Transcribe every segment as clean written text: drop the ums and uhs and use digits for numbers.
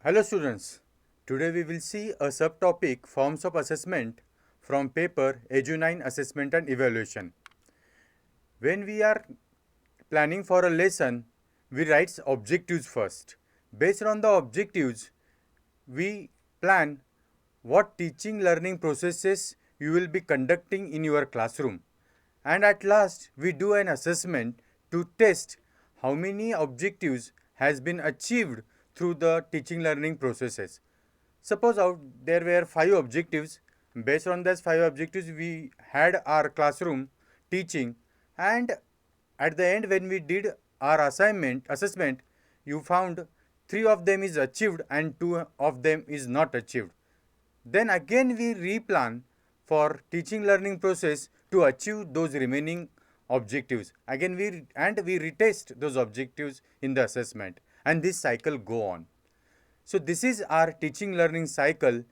Hello students, today we will see a subtopic forms of assessment from paper Edu9 Assessment and Evaluation. When we are planning for a lesson, we write objectives first. Based on the objectives, we plan what teaching learning processes you will be conducting in your classroom. And at last, we do an assessment to test how many objectives has been achieved through the teaching learning processes. Suppose out there were 5 objectives. Based on those 5 objectives, we had our classroom teaching, and at the end, when we did our assessment, you found 3 of them is achieved and 2 of them is not achieved. Then again we replan for teaching learning process to achieve those remaining objectives. Again we retest those objectives in the assessment, and this cycle go on. So this is our teaching learning cycle.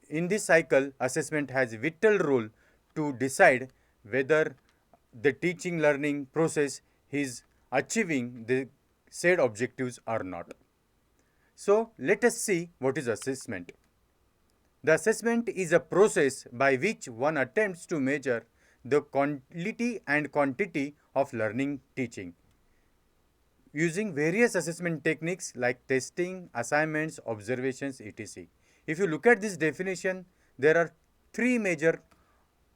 In this cycle, assessment has vital role to decide whether the teaching learning process is achieving the said objectives or not. So let us see what is assessment. The assessment is a process by which one attempts to measure the quality and quantity of learning teaching using various assessment techniques like testing, assignments, observations, etc. If you look at this definition, there are 3 major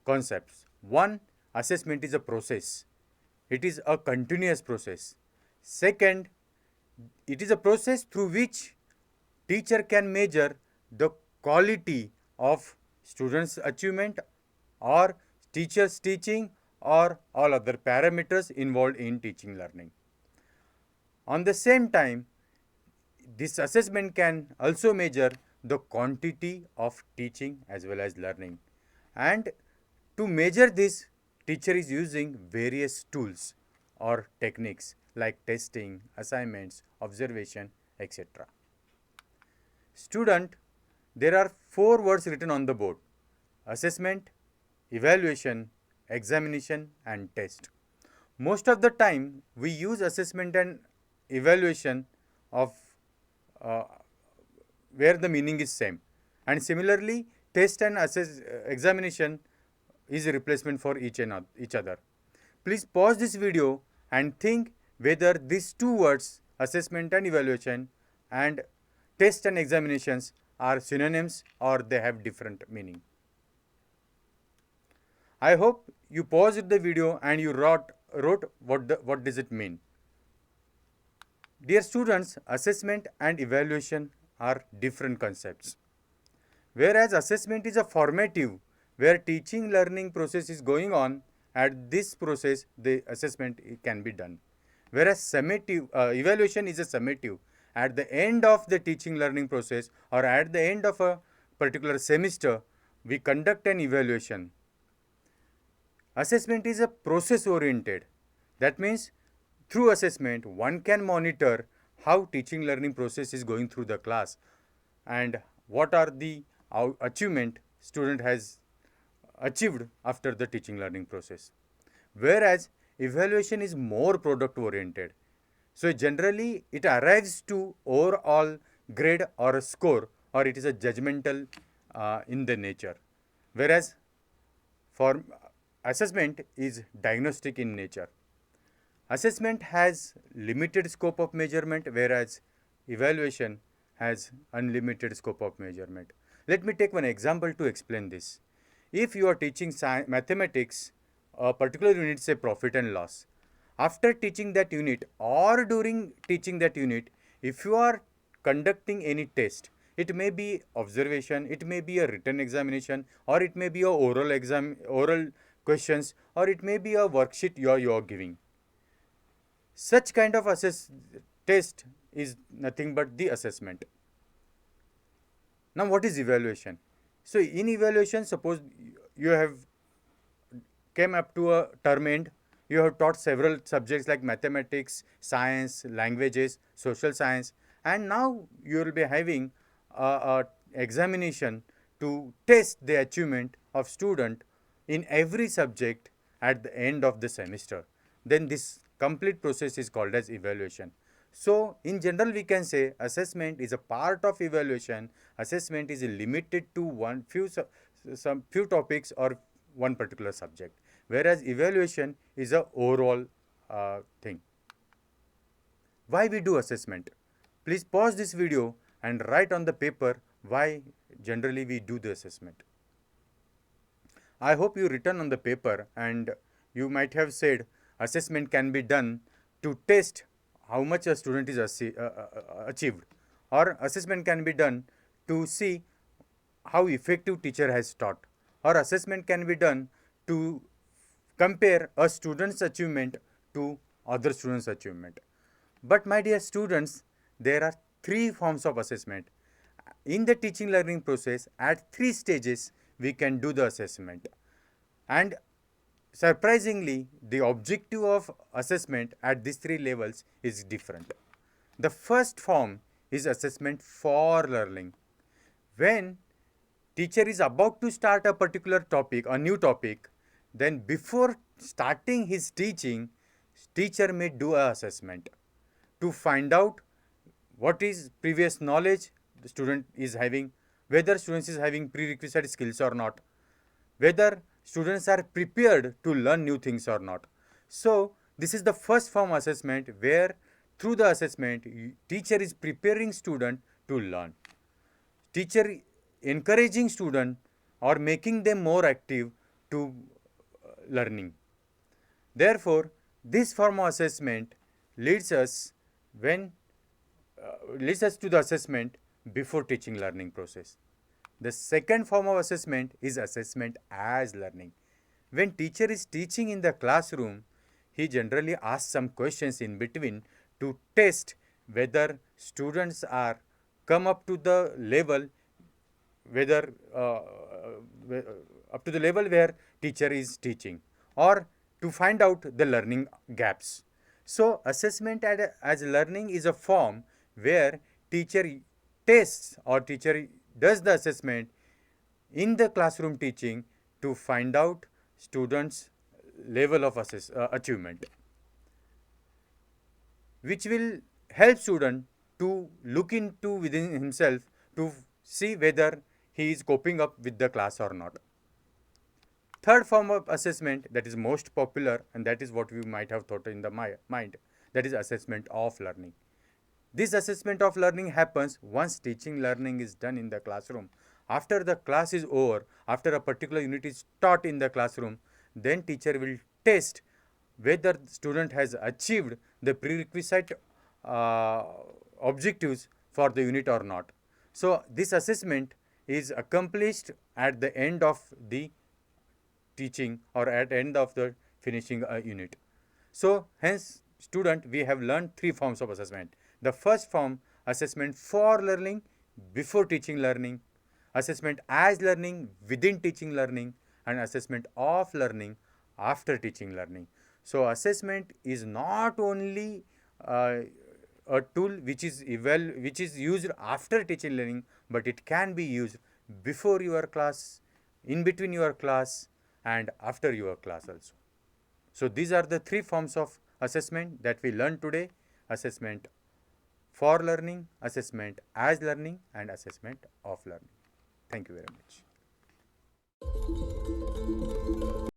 concepts. One, assessment is a process. It is a continuous process. Second, it is a process through which teacher can measure the quality of students' achievement or teacher's teaching or all other parameters involved in teaching learning. On the same time, this assessment can also measure the quantity of teaching as well as learning. And to measure this, teacher is using various tools or techniques like testing, assignments, observation, etc. Student, there are 4 words written on the board: assessment, evaluation, examination, and test. Most of the time, we use assessment and evaluation of uh, where the meaning is same, and similarly, test and examination is a replacement for each other. Please pause this video and think whether these 2 words, assessment and evaluation, and test and examinations, are synonyms or they have different meaning. I hope you paused the video and you wrote what does it mean. Dear students, assessment and evaluation are different concepts. Whereas assessment is a formative, where teaching learning process is going on, at this process the assessment can be done. Whereas evaluation is a summative. At the end of the teaching learning process or at the end of a particular semester, we conduct an evaluation. Assessment is a process oriented. That means through assessment, one can monitor how teaching learning process is going through the class and what are the achievement student has achieved after the teaching learning process. Whereas evaluation is more product oriented. So generally it arrives to overall grade or a score, or it is a judgmental in the nature. Whereas for assessment is diagnostic in nature. Assessment has limited scope of measurement, whereas evaluation has unlimited scope of measurement. Let me take one example to explain this. If you are teaching mathematics, a particular unit, say profit and loss, after teaching that unit or during teaching that unit, if you are conducting any test, it may be observation, it may be a written examination, or it may be a oral questions, or it may be a worksheet you are giving. Such kind of test is nothing but the assessment. Now what is evaluation? So in evaluation, suppose you have came up to a term end, you have taught several subjects like mathematics, science, languages, social science, and now you will be having a examination to test the achievement of student in every subject at the end of the semester. Then this complete process is called as evaluation. So in general we can say assessment is a part of evaluation. Assessment is limited to some few topics or one particular subject, whereas evaluation is a overall thing. Why we do assessment? Please pause this video and write on the paper why generally we do the assessment. I hope you written on the paper, and you might have said assessment can be done to test how much a student is achieved, or assessment can be done to see how effective teacher has taught, or assessment can be done to compare a student's achievement to other students' achievement. But my dear students, there are three forms of assessment. In the teaching learning process, at three stages, we can do the assessment. And surprisingly, the objective of assessment at these three levels is different. The first form is assessment for learning. When teacher is about to start a particular topic, a new topic, then before starting his teaching, teacher may do a assessment to find out what is previous knowledge the student is having, whether students is having prerequisite skills or not, whether students are prepared to learn new things or not. So this is the first form assessment, where through the assessment teacher is preparing student to learn. Teacher encouraging student or making them more active to learning. Therefore, this form of assessment leads us when leads us to the assessment before teaching learning process. The second form of assessment is assessment as learning. When teacher is teaching in the classroom, he generally asks some questions in between to test whether students are come up to the level, whether up to the level where teacher is teaching, or to find out the learning gaps. So assessment as learning is a form where teacher tests or teacher does the assessment in the classroom teaching to find out students level of achievement, which will help student to look into within himself to see whether he is coping up with the class or not. Third form of assessment that is most popular, and that is what we might have thought in the mind, that is assessment of learning. This assessment of learning happens once teaching learning is done in the classroom. After the class is over, after a particular unit is taught in the classroom, then teacher will test whether the student has achieved the prerequisite uh, objectives for the unit or not. So this assessment is accomplished at the end of the teaching or at end of the finishing a unit. So hence student, we have learned three forms of assessment. The first form, assessment for learning before teaching learning, assessment as learning within teaching learning, and assessment of learning after teaching learning. So assessment is not only a tool which is used after teaching learning, but it can be used before your class, in between your class, and after your class also. So these are the three forms of assessment that we learned today: assessment for learning, assessment as learning, and assessment of learning. Thank you very much.